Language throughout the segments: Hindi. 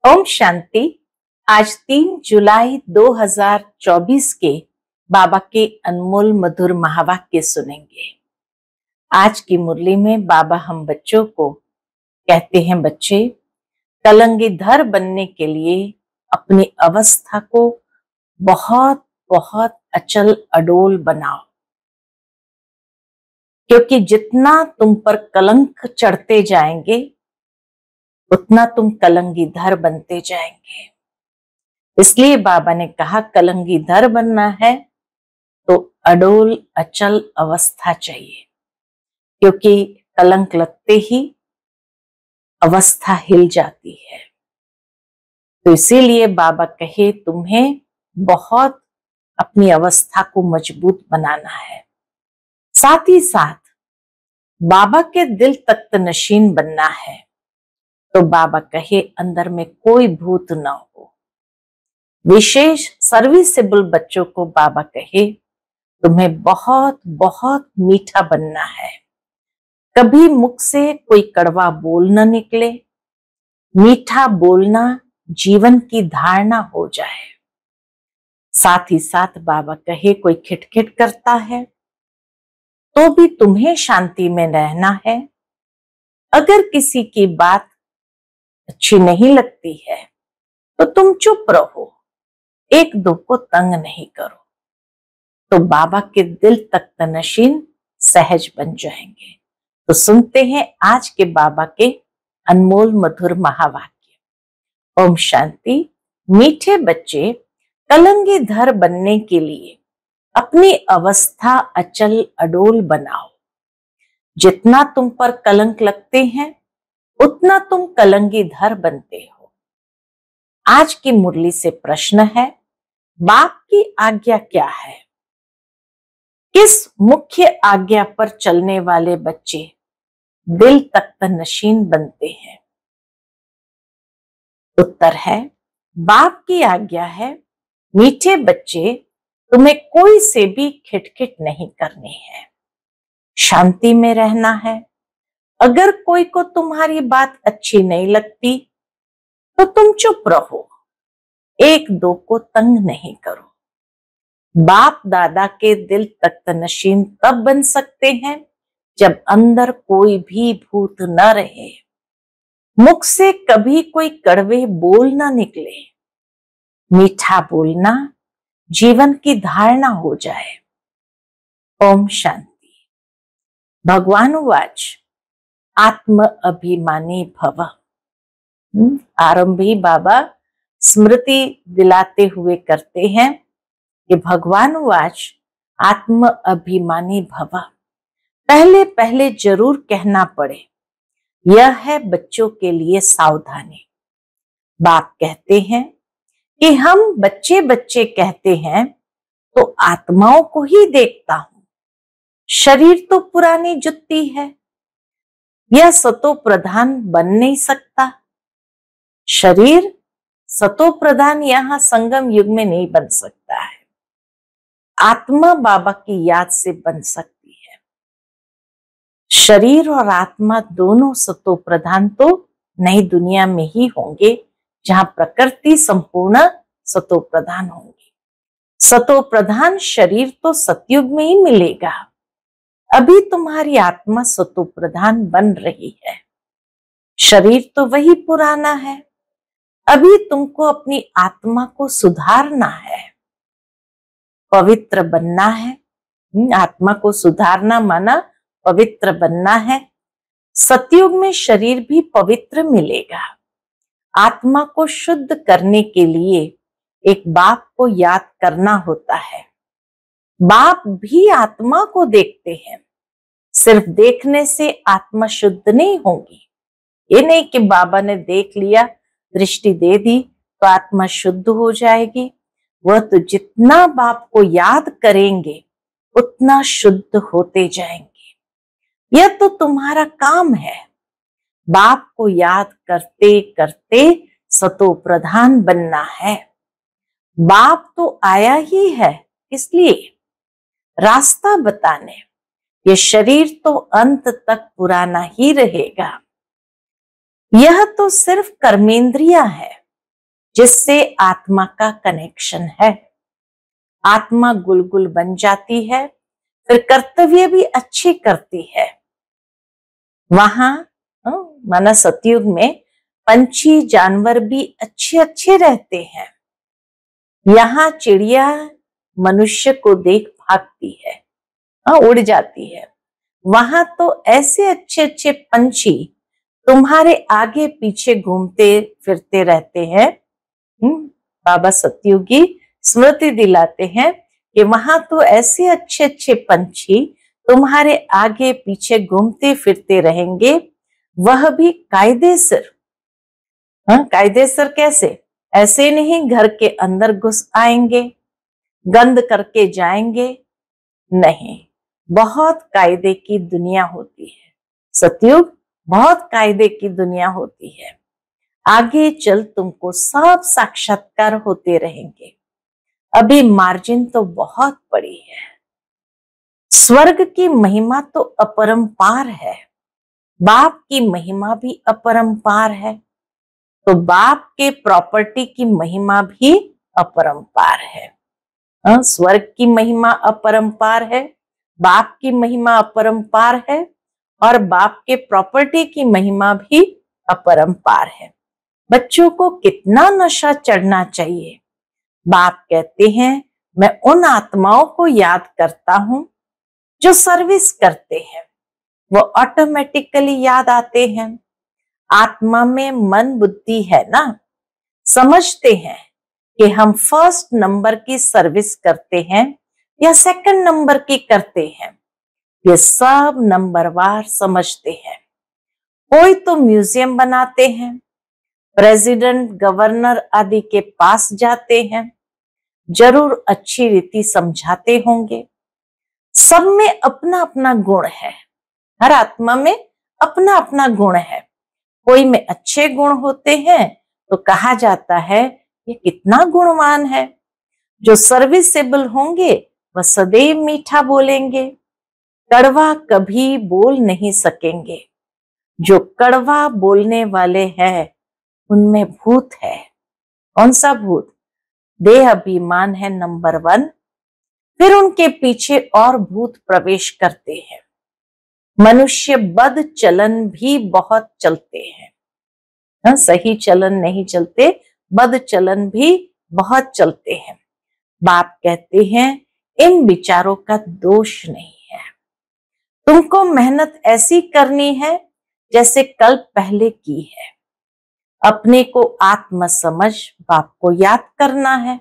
ओम शांति। आज 3 जुलाई 2024 के बाबा के अनमोल मधुर महावाक्य सुनेंगे। आज की मुरली में बाबा हम बच्चों को कहते हैं, बच्चे कलंगीधर बनने के लिए अपनी अवस्था को बहुत बहुत अचल अडोल बनाओ, क्योंकि जितना तुम पर कलंक चढ़ते जाएंगे उतना तुम कलंगीधर बनते जाएंगे। इसलिए बाबा ने कहा कलंगीधर बनना है तो अडोल अचल अवस्था चाहिए, क्योंकि कलंक लगते ही अवस्था हिल जाती है। तो इसीलिए बाबा कहे तुम्हें बहुत अपनी अवस्था को मजबूत बनाना है। साथ ही साथ बाबा के दिल तख्त नशीन बनना है। तो बाबा कहे अंदर में कोई भूत न हो। विशेष सर्विसेबल बच्चों को बाबा कहे तुम्हें बहुत बहुत मीठा बनना है। कभी मुख से कोई कड़वा बोल न निकले, मीठा बोलना जीवन की धारणा हो जाए। साथ ही साथ बाबा कहे कोई खिटखिट करता है तो भी तुम्हें शांति में रहना है। अगर किसी की बात अच्छी नहीं लगती है तो तुम चुप रहो, एक दो को तंग नहीं करो, तो बाबा के दिल तख्त नशीन सहज बन जाएंगे। तो सुनते हैं आज के बाबा के अनमोल मधुर महावाक्य। ओम शांति। मीठे बच्चे कलंगीधर बनने के लिए अपनी अवस्था अचल अडोल बनाओ। जितना तुम पर कलंक लगते हैं उतना तुम कलंगीधर बनते हो। आज की मुरली से प्रश्न है, बाप की आज्ञा क्या है? किस मुख्य आज्ञा पर चलने वाले बच्चे दिल तख्त नशीन बनते हैं? उत्तर है, बाप की आज्ञा है, मीठे बच्चे तुम्हें कोई से भी खिटखिट नहीं करनी है, शांति में रहना है। अगर कोई को तुम्हारी बात अच्छी नहीं लगती तो तुम चुप रहो, एक दो को तंग नहीं करो। बाप दादा के दिल तख्त नशीन तब बन सकते हैं जब अंदर कोई भी भूत न रहे, मुख से कभी कोई कड़वे बोल ना निकले, मीठा बोलना जीवन की धारणा हो जाए। ओम शांति। भगवान उवाच आत्म अभिमानी भव। आरंभ ही बाबा स्मृति दिलाते हुए करते हैं कि भगवान उवाच आत्म अभिमानी भव। पहले पहले जरूर कहना पड़े, यह है बच्चों के लिए सावधानी। बाप कहते हैं कि हम बच्चे बच्चे कहते हैं तो आत्माओं को ही देखता हूं, शरीर तो पुरानी जुत्ती है, यह सतो प्रधान बन नहीं सकता। शरीर सतो प्रधान यहां संगम युग में नहीं बन सकता है, आत्मा बाबा की याद से बन सकती है। शरीर और आत्मा दोनों सतो प्रधान तो नई दुनिया में ही होंगे, जहां प्रकृति संपूर्ण सतो प्रधान होंगी। सतो प्रधान शरीर तो सतयुग में ही मिलेगा। अभी तुम्हारी आत्मा सतो प्रधान बन रही है, शरीर तो वही पुराना है। अभी तुमको अपनी आत्मा को सुधारना है, पवित्र बनना है। आत्मा को सुधारना माना पवित्र बनना है। सतयुग में शरीर भी पवित्र मिलेगा। आत्मा को शुद्ध करने के लिए एक बाप को याद करना होता है। बाप भी आत्मा को देखते हैं, सिर्फ देखने से आत्मा शुद्ध नहीं होगी। ये नहीं कि बाबा ने देख लिया, दृष्टि दे दी तो आत्मा शुद्ध हो जाएगी। वह तो जितना बाप को याद करेंगे उतना शुद्ध होते जाएंगे। यह तो तुम्हारा काम है, बाप को याद करते करते सतो प्रधान बनना है। बाप तो आया ही है, इसलिए रास्ता बताने। ये शरीर तो अंत तक पुराना ही रहेगा। यह तो सिर्फ कर्मेंद्रिया है, जिससे आत्मा का कनेक्शन है। आत्मा गुलगुल बन जाती है, फिर कर्तव्य भी अच्छी करती है। वहां माना सतयुग में पंछी जानवर भी अच्छे अच्छे रहते हैं। यहाँ चिड़िया मनुष्य को देख भागती है, उड़ जाती है। वहां तो ऐसे अच्छे अच्छे पंछी तुम्हारे आगे पीछे घूमते फिरते रहते हैं। बाबा सतयुगी स्मृति दिलाते हैं कि वहां तो ऐसे अच्छे अच्छे पंछी तुम्हारे आगे पीछे घूमते फिरते रहेंगे, वह भी कायदेसर। कायदेसर कैसे? ऐसे नहीं घर के अंदर घुस आएंगे, गंद करके जाएंगे, नहीं। बहुत कायदे की दुनिया होती है सतयुग, बहुत कायदे की दुनिया होती है। आगे चल तुमको सब साक्षात्कार होते रहेंगे। अभी मार्जिन तो बहुत बड़ी है। स्वर्ग की महिमा तो अपरंपार है, बाप की महिमा भी अपरंपार है, तो बाप के प्रॉपर्टी की महिमा भी अपरंपार है। स्वर्ग की महिमा अपरंपार है, बाप की महिमा अपरंपार है, और बाप के प्रॉपर्टी की महिमा भी अपरंपार है। बच्चों को कितना नशा चढ़ना चाहिए। बाप कहते हैं मैं उन आत्माओं को याद करता हूं जो सर्विस करते हैं, वो ऑटोमेटिकली याद आते हैं। आत्मा में मन बुद्धि है ना, समझते हैं कि हम फर्स्ट नंबर की सर्विस करते हैं या सेकंड नंबर की करते हैं, ये सब नंबरवार समझते हैं। कोई तो म्यूजियम बनाते हैं, प्रेसिडेंट गवर्नर आदि के पास जाते हैं, जरूर अच्छी रीति समझाते होंगे। सब में अपना अपना गुण है, हर आत्मा में अपना अपना गुण है। कोई में अच्छे गुण होते हैं तो कहा जाता है ये कितना गुणवान है। जो सर्विसेबल होंगे वह सदैव मीठा बोलेंगे, कड़वा कभी बोल नहीं सकेंगे। जो कड़वा बोलने वाले हैं उनमें भूत है। कौन सा भूत? देह अभिमान है नंबर 1, फिर उनके पीछे और भूत प्रवेश करते हैं। मनुष्य बद चलन भी बहुत चलते हैं, सही चलन नहीं चलते, बद चलन भी बहुत चलते हैं। बाप कहते हैं इन विचारों का दोष नहीं है, तुमको मेहनत ऐसी करनी है जैसे कल पहले की है। अपने को आत्म समझ बाप को याद करना है।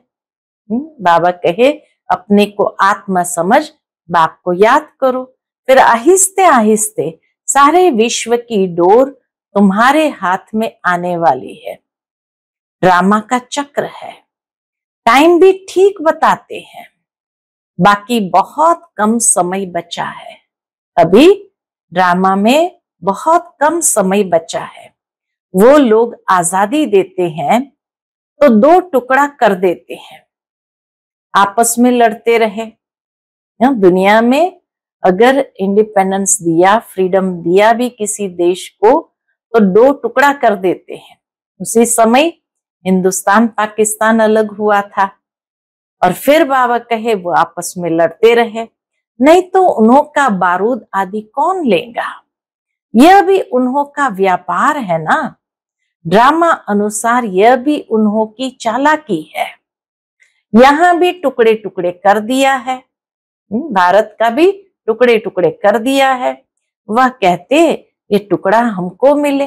बाबा कहे अपने को आत्म समझ बाप को याद करो, फिर आहिस्ते आहिस्ते सारे विश्व की डोर तुम्हारे हाथ में आने वाली है। ड्रामा का चक्र है, टाइम भी ठीक बताते हैं। बाकी बहुत कम समय बचा है, अभी ड्रामा में बहुत कम समय बचा है। वो लोग आजादी देते हैं तो 2 टुकड़ा कर देते हैं, आपस में लड़ते रहे। दुनिया में अगर इंडिपेंडेंस दिया, फ्रीडम दिया भी किसी देश को तो 2 टुकड़ा कर देते हैं। उसी समय हिंदुस्तान पाकिस्तान अलग हुआ था, और फिर बाबा कहे वो आपस में लड़ते रहे, नहीं तो उन्हों का बारूद आदि कौन लेगा। यह भी उन्हों का व्यापार है ना, ड्रामा अनुसार यह भी उन्हों की चालाकी है। यहां भी टुकड़े टुकड़े कर दिया है, भारत का भी टुकड़े टुकड़े कर दिया है। वह कहते ये टुकड़ा हमको मिले,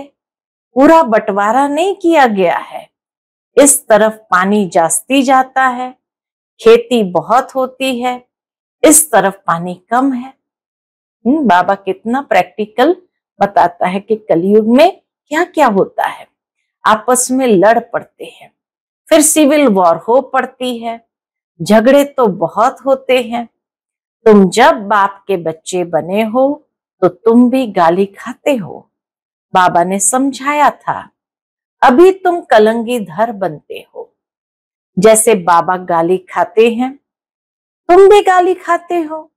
पूरा बंटवारा नहीं किया गया है। इस तरफ पानी जास्ती जाता है, खेती बहुत होती है, इस तरफ पानी कम है। बाबा कितना प्रैक्टिकल बताता है कि कलयुग में क्या क्या होता है। आपस में लड़ पड़ते हैं, फिर सिविल वॉर हो पड़ती है, झगड़े तो बहुत होते हैं। तुम जब बाप के बच्चे बने हो तो तुम भी गाली खाते हो, बाबा ने समझाया था। अभी तुम कलंगीधर बनते हो, जैसे बाबा गाली खाते हैं तुम भी गाली खाते हो।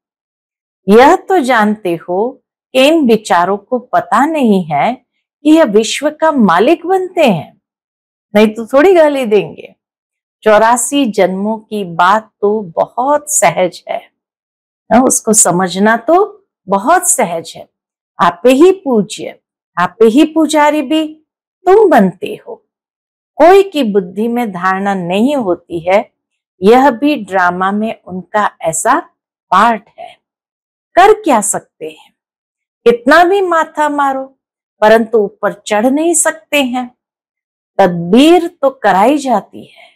यह तो जानते हो कि इन विचारों को पता नहीं है कि यह विश्व का मालिक बनते हैं। नहीं तो थोड़ी गाली देंगे। 84 जन्मों की बात तो बहुत सहज है ना, उसको समझना तो बहुत सहज है। आपे ही पूज्य, आपे ही पुजारी भी तुम बनते हो। कोई की बुद्धि में धारणा नहीं होती है, यह भी ड्रामा में उनका ऐसा पार्ट है। कर क्या सकते हैं, कितना भी माथा मारो, परंतु ऊपर चढ़ नहीं सकते हैं। तदबीर तो कराई जाती है,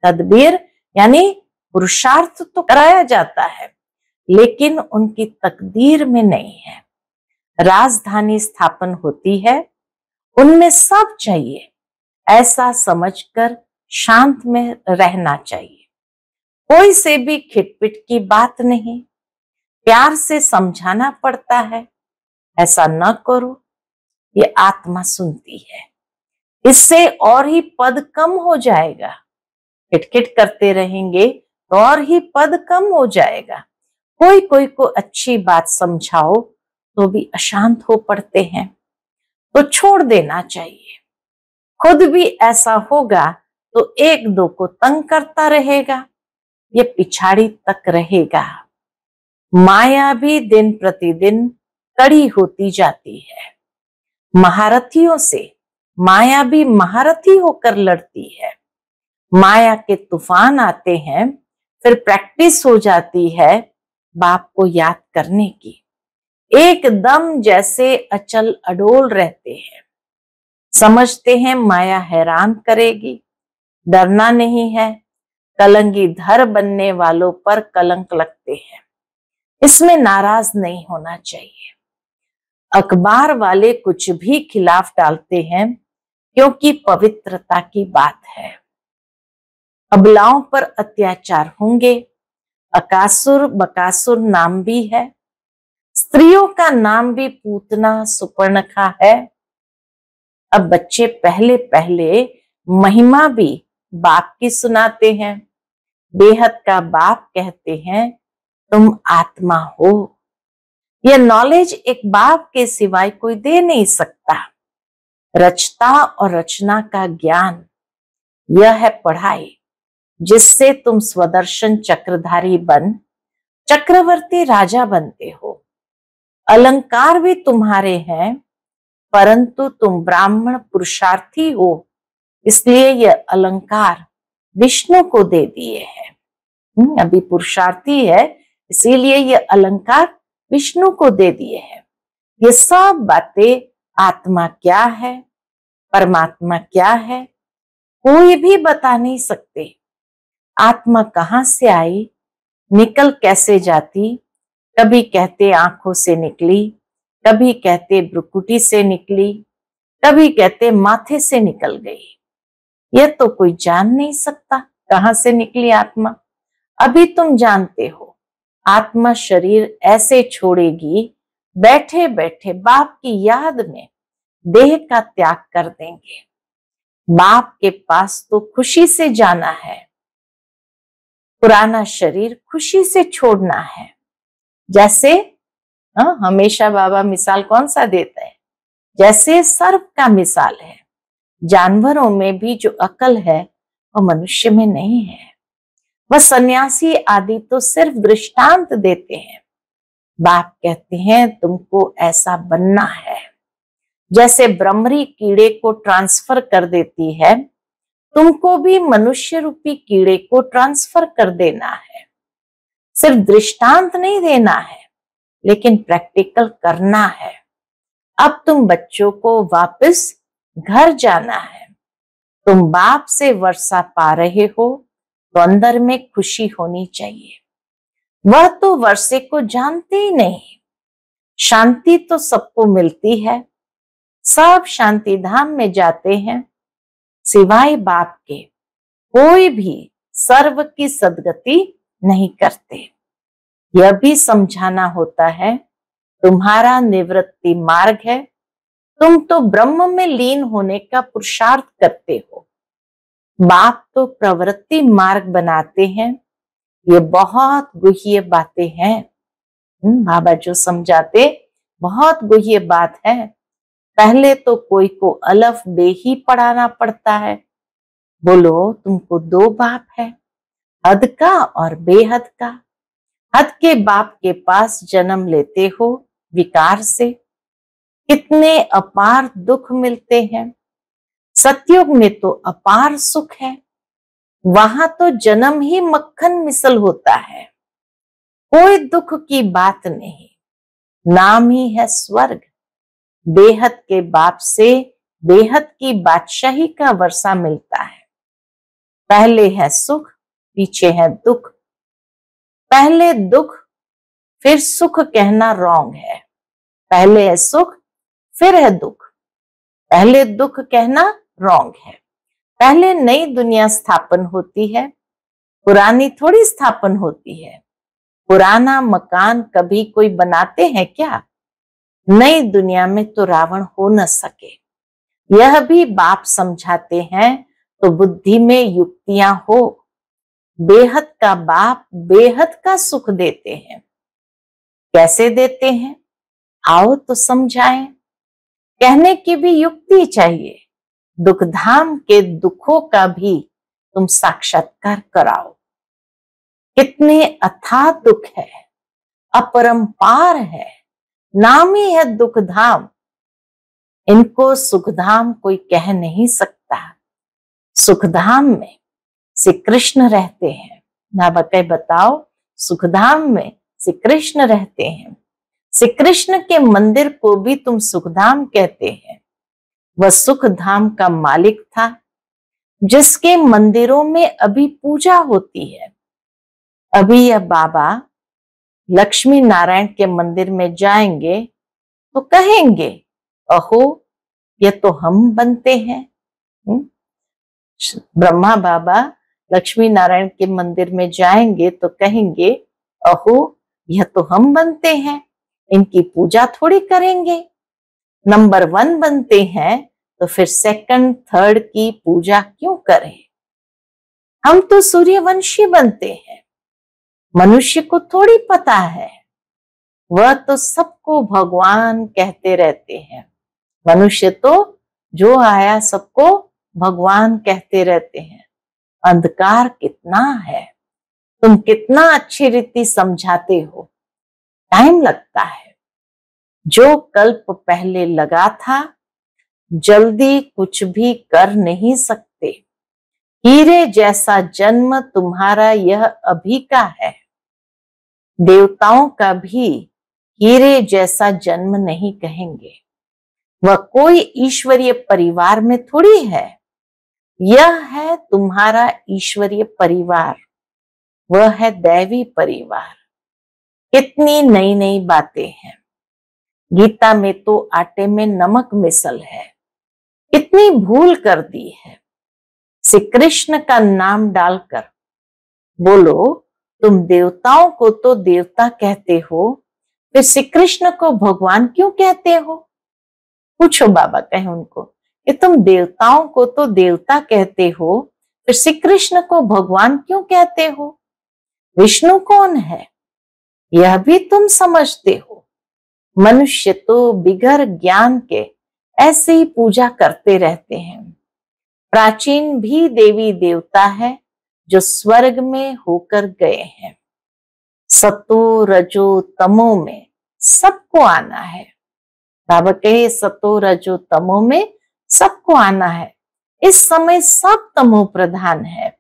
तदबीर यानी पुरुषार्थ तो कराया जाता है, लेकिन उनकी तकदीर में नहीं है। राजधानी स्थापन होती है, उनमें सब चाहिए, ऐसा समझकर शांत में रहना चाहिए। कोई से भी खिटपिट की बात नहीं, प्यार से समझाना पड़ता है, ऐसा न करो, ये आत्मा सुनती है। इससे और ही पद कम हो जाएगा। खिटखिट करते रहेंगे तो और ही पद कम हो जाएगा। कोई कोई को अच्छी बात समझाओ तो भी अशांत हो पड़ते हैं, तो छोड़ देना चाहिए। खुद भी ऐसा होगा तो एक दो को तंग करता रहेगा, ये पिछाड़ी तक रहेगा। माया भी दिन प्रतिदिन कड़ी होती जाती है। महारथियों से माया भी महारथी होकर लड़ती है। माया के तूफान आते हैं, फिर प्रैक्टिस हो जाती है बाप को याद करने की। एकदम जैसे अचल अडोल रहते हैं, समझते हैं माया हैरान करेगी, डरना नहीं है। कलंगी धर बनने वालों पर कलंक लगते हैं, इसमें नाराज नहीं होना चाहिए। अखबार वाले कुछ भी खिलाफ डालते हैं, क्योंकि पवित्रता की बात है। अबलाओं पर अत्याचार होंगे। अकासुर बकासुर नाम भी है, स्त्रियों का नाम भी पूतना सुपर्णखा है। अब बच्चे पहले पहले महिमा भी बाप की सुनाते हैं। बेहद का बाप कहते हैं तुम आत्मा हो। यह नॉलेज एक बाप के सिवाय कोई दे नहीं सकता। रचता और रचना का ज्ञान, यह है पढ़ाई, जिससे तुम स्वदर्शन चक्रधारी बन चक्रवर्ती राजा बनते हो। अलंकार भी तुम्हारे हैं, परंतु तुम ब्राह्मण पुरुषार्थी हो, इसलिए यह अलंकार विष्णु को दे दिए हैं। अभी पुरुषार्थी है, इसीलिए यह अलंकार विष्णु को दे दिए हैं। ये सब बातें आत्मा क्या है, परमात्मा क्या है, कोई भी बता नहीं सकते। आत्मा कहाँ से आई, निकल कैसे जाती, कभी कहते आंखों से निकली, कभी कहते भ्रुकुटी से निकली, कभी कहते माथे से निकल गई। यह तो कोई जान नहीं सकता कहां से निकली आत्मा। अभी तुम जानते हो, आत्मा शरीर ऐसे छोड़ेगी, बैठे बैठे बाप की याद में देह का त्याग कर देंगे। बाप के पास तो खुशी से जाना है, पुराना शरीर खुशी से छोड़ना है। जैसे हमेशा बाबा मिसाल कौन सा देता है, जैसे सर्प का मिसाल है। जानवरों में भी जो अकल है वह मनुष्य में नहीं है। वह सन्यासी आदि तो सिर्फ दृष्टांत देते हैं। बाप कहते हैं तुमको ऐसा बनना है। जैसे भ्रमरी कीड़े को ट्रांसफर कर देती है, तुमको भी मनुष्य रूपी कीड़े को ट्रांसफर कर देना है। सिर्फ दृष्टांत नहीं देना है, लेकिन प्रैक्टिकल करना है। अब तुम बच्चों को वापस घर जाना है। तुम बाप से वर्षा पा रहे हो तो अंदर में खुशी होनी चाहिए। वह तो वर्षे को जानते ही नहीं। शांति तो सबको मिलती है, सब शांति धाम में जाते हैं, सिवाय बाप के कोई भी सर्व की सदगति नहीं करते। यह भी समझाना होता है तुम्हारा निवृत्ति मार्ग है, तुम तो ब्रह्म में लीन होने का पुरुषार्थ करते हो। बाप तो प्रवृत्ति मार्ग बनाते हैं। ये बहुत गुह्य बातें हैं। बाबा जो समझाते बहुत गुह्य बात है। पहले तो कोई को अलफ बे ही पढ़ाना पड़ता है, बोलो तुमको दो बाप है, हद का और बेहद का। हद के बाप के पास जन्म लेते हो विकार से, कितने अपार दुख मिलते हैं। सतयुग में तो अपार सुख है, वहां तो जन्म ही मक्खन मिसल होता है। कोई दुख की बात नहीं, नाम ही है स्वर्ग। बेहद के बाप से बेहद की बादशाही का वर्षा मिलता है। पहले है सुख, पीछे है दुख। पहले दुख फिर सुख कहना रॉन्ग है। पहले है सुख फिर है दुख, पहले दुख कहना रॉन्ग है। पहले नई दुनिया स्थापन होती है, पुरानी थोड़ी स्थापन होती है। पुराना मकान कभी कोई बनाते हैं क्या? नई दुनिया में तो रावण हो न सके। यह भी बाप समझाते हैं तो बुद्धि में युक्तियां हो। बेहद का बाप बेहद का सुख देते हैं। कैसे देते हैं आओ तो समझाएं। कहने की भी युक्ति चाहिए। दुखधाम के दुखों का भी तुम साक्षात्कार कराओ। कितने अथाह दुख है, अपरंपार है, नाम ही है दुखधाम। इनको सुखधाम कोई कह नहीं सकता। सुखधाम में श्री कृष्ण रहते हैं। ना बताओ, सुखधाम में श्री कृष्ण रहते हैं। श्री कृष्ण के मंदिर को भी तुम सुखधाम कहते हैं। वह सुखधाम का मालिक था, जिसके मंदिरों में अभी पूजा होती है। अभी यह बाबा लक्ष्मी नारायण के मंदिर में जाएंगे तो कहेंगे, अहो ये तो हम बनते हैं। ब्रह्मा बाबा लक्ष्मी नारायण के मंदिर में जाएंगे तो कहेंगे, अहो यह तो हम बनते हैं, इनकी पूजा थोड़ी करेंगे। नंबर 1 बनते हैं तो फिर सेकंड थर्ड की पूजा क्यों करें? हम तो सूर्यवंशी बनते हैं। मनुष्य को थोड़ी पता है, वह तो सबको भगवान कहते रहते हैं। मनुष्य तो जो आया सबको भगवान कहते रहते हैं। अंधकार कितना है, तुम कितना अच्छी रीति समझाते हो, टाइम लगता है। जो कल्प पहले लगा था, जल्दी कुछ भी कर नहीं सकते। हीरे जैसा जन्म तुम्हारा यह अभी का है। देवताओं का भी हीरे जैसा जन्म नहीं कहेंगे। वह कोई ईश्वरीय परिवार में थोड़ी है। यह है तुम्हारा ईश्वरीय परिवार, वह है दैवी परिवार। कितनी नई नई बातें हैं। गीता में तो आटे में नमक मिसल है। कितनी भूल कर दी है। श्री कृष्ण का नाम डालकर बोलो, तुम देवताओं को तो देवता कहते हो, फिर श्री कृष्ण को भगवान क्यों कहते हो? पूछो, बाबा कहे उनको कि तुम देवताओं को तो देवता कहते हो, फिर श्री कृष्ण को भगवान क्यों कहते हो? विष्णु कौन है यह भी तुम समझते हो। मनुष्य तो बिगर ज्ञान के ऐसे ही पूजा करते रहते हैं। प्राचीन भी देवी देवता है जो स्वर्ग में होकर गए हैं। सतो रजो तमो में सबको आना है। बाबा कहे सतो रजो तमो में सबको आना है। इस समय सब तमो प्रधान है।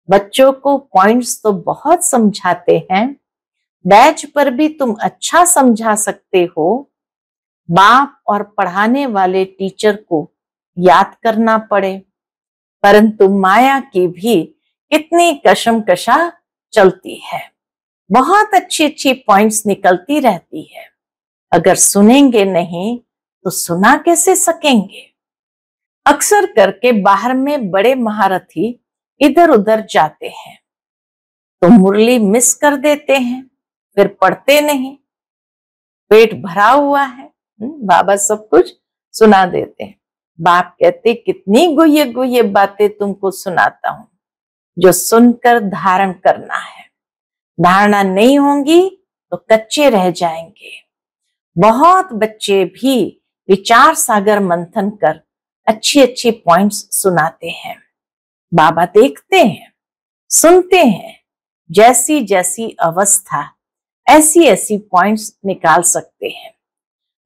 बच्चों को पॉइंट्स तो बहुत समझाते हैं, बैच पर भी तुम अच्छा समझा सकते हो। बाप और पढ़ाने वाले टीचर को याद करना पड़े, परंतु माया की भी कितनी कशमकशा चलती है। बहुत अच्छी अच्छी पॉइंट्स निकलती रहती है। अगर सुनेंगे नहीं तो सुना कैसे सकेंगे? अक्सर करके बाहर में बड़े महारथी इधर उधर जाते हैं तो मुरली मिस कर देते हैं, फिर पढ़ते नहीं। पेट भरा हुआ है, बाबा सब कुछ सुना देते हैं। बाप कहते कितनी गुह्य गुह्य बातें तुमको सुनाता हूं, जो सुनकर धारण करना है। धारणा नहीं होंगी तो कच्चे रह जाएंगे। बहुत बच्चे भी विचार सागर मंथन कर अच्छी अच्छी पॉइंट्स सुनाते हैं। बाबा देखते हैं, सुनते हैं, जैसी जैसी अवस्था ऐसी ऐसी पॉइंट्स निकाल सकते हैं।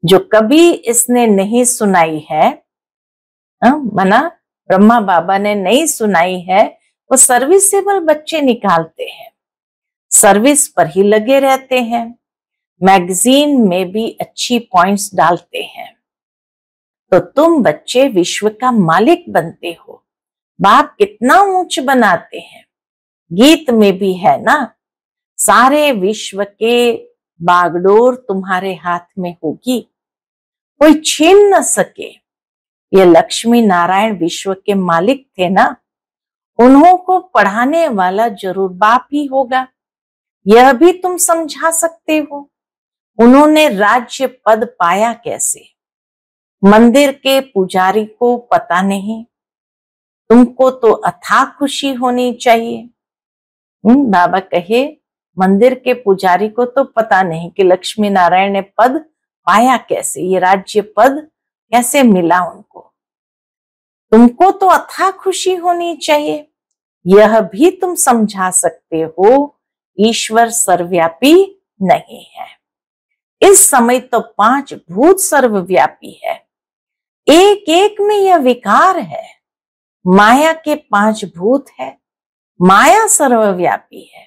जो कभी इसने नहीं सुनाई है, मना ब्रह्मा बाबा ने नहीं सुनाई है, वो सर्विसेबल बच्चे निकालते हैं, सर्विस पर ही लगे रहते हैं, मैगजीन में भी अच्छी पॉइंट्स डालते हैं। तो तुम बच्चे विश्व का मालिक बनते हो। बाप कितना ऊंच बनाते हैं, गीत में भी है ना, सारे विश्व के बागडोर तुम्हारे हाथ में होगी, कोई छीन न सके। ये लक्ष्मी नारायण विश्व के मालिक थे ना, उन्हों को पढ़ाने वाला जरूर बाप ही होगा, यह भी तुम समझा सकते हो। उन्होंने राज्य पद पाया कैसे? मंदिर के पुजारी को पता नहीं, तुमको तो अथाह खुशी होनी चाहिए। बाबा कहे मंदिर के पुजारी को तो पता नहीं कि लक्ष्मी नारायण ने पद पाया कैसे, ये राज्य पद कैसे मिला उनको। तुमको तो अथाह खुशी होनी चाहिए, यह भी तुम समझा सकते हो ईश्वर सर्वव्यापी नहीं है। इस समय तो 5 भूत सर्वव्यापी है, एक एक में यह विकार है। माया के 5 भूत है, माया सर्वव्यापी है,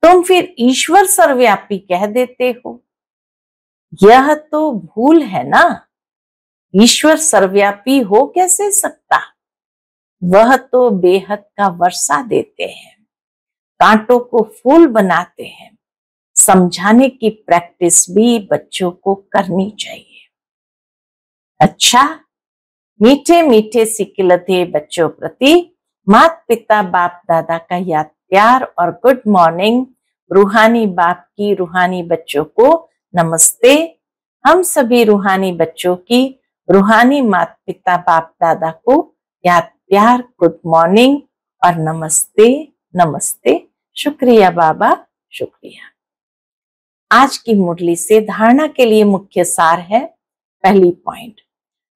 तुम फिर ईश्वर सर्वव्यापी कह देते हो, यह तो भूल है ना। ईश्वर सर्वव्यापी हो कैसे सकता? वह तो बेहद का वर्षा देते हैं, कांटों को फूल बनाते हैं। समझाने की प्रैक्टिस भी बच्चों को करनी चाहिए। अच्छा, मीठे मीठे सिकिलते बच्चों प्रति माता पिता बाप दादा का याद प्यार और गुड मॉर्निंग। रूहानी बाप की रूहानी बच्चों को नमस्ते। हम सभी रूहानी बच्चों की रूहानी माता पिता बाप दादा को याद प्यार, गुड मॉर्निंग और नमस्ते नमस्ते। शुक्रिया बाबा, शुक्रिया। आज की मुरली से धारणा के लिए मुख्य सार है। पहली पॉइंट,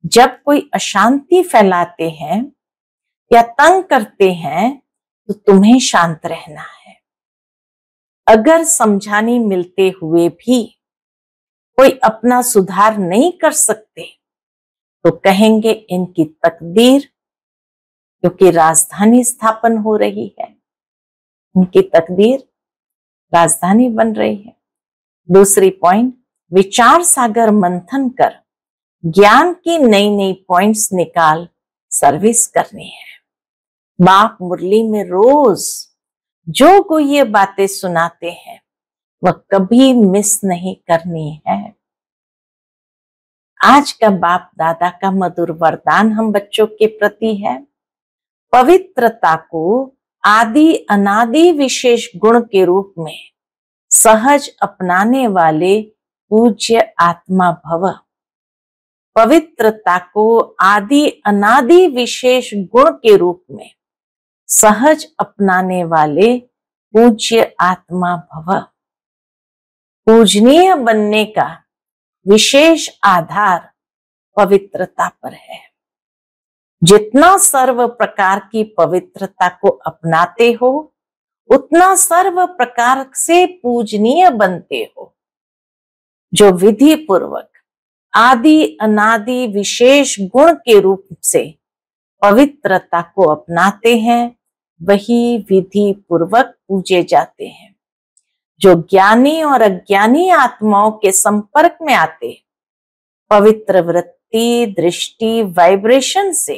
जब कोई अशांति फैलाते हैं या तंग करते हैं तो तुम्हें शांत रहना है। अगर समझाने मिलते हुए भी कोई अपना सुधार नहीं कर सकते तो कहेंगे इनकी तकदीर, क्योंकि राजधानी स्थापन हो रही है, इनकी तकदीर राजधानी बन रही है। दूसरी पॉइंट, विचार सागर मंथन कर ज्ञान की नई नई पॉइंट्स निकाल सर्विस करनी है। बाप मुरली में रोज जो को ये बातें सुनाते हैं वह कभी मिस नहीं करनी है। आज का बाप दादा का मधुर वरदान हम बच्चों के प्रति है, पवित्रता को आदि अनादि विशेष गुण के रूप में सहज अपनाने वाले पूज्य आत्मा भव। पवित्रता को आदि अनादि विशेष गुण के रूप में सहज अपनाने वाले पूज्य आत्मा भव। पूजनीय बनने का विशेष आधार पवित्रता पर है। जितना सर्व प्रकार की पवित्रता को अपनाते हो उतना सर्व प्रकार से पूजनीय बनते हो। जो विधि पूर्वक आदि अनादि विशेष गुण के रूप से पवित्रता को अपनाते हैं वही विधि पूर्वक पूजे जाते हैं। जो ज्ञानी और अज्ञानी आत्माओं के संपर्क में आते पवित्र वृत्ति, दृष्टि, वाइब्रेशन से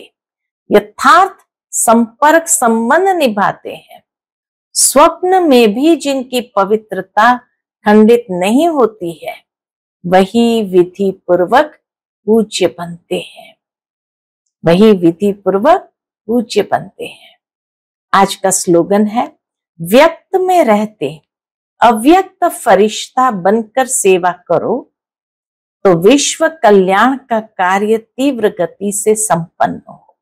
यथार्थ संपर्क संबंध निभाते हैं। स्वप्न में भी जिनकी पवित्रता खंडित नहीं होती है वही विधि पूर्वक पूज्य बनते हैं, वही विधि पूर्वक पूज्य बनते हैं। आज का स्लोगन है, व्यक्त में रहते अव्यक्त फरिश्ता बनकर सेवा करो तो विश्व कल्याण का कार्य तीव्र गति से संपन्न हो।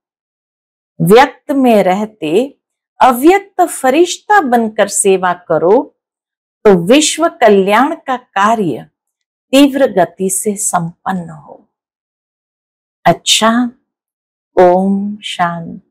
व्यक्त में रहते अव्यक्त फरिश्ता बनकर सेवा करो तो विश्व कल्याण का कार्य तीव्र गति से संपन्न हो। अच्छा, ओम शांति।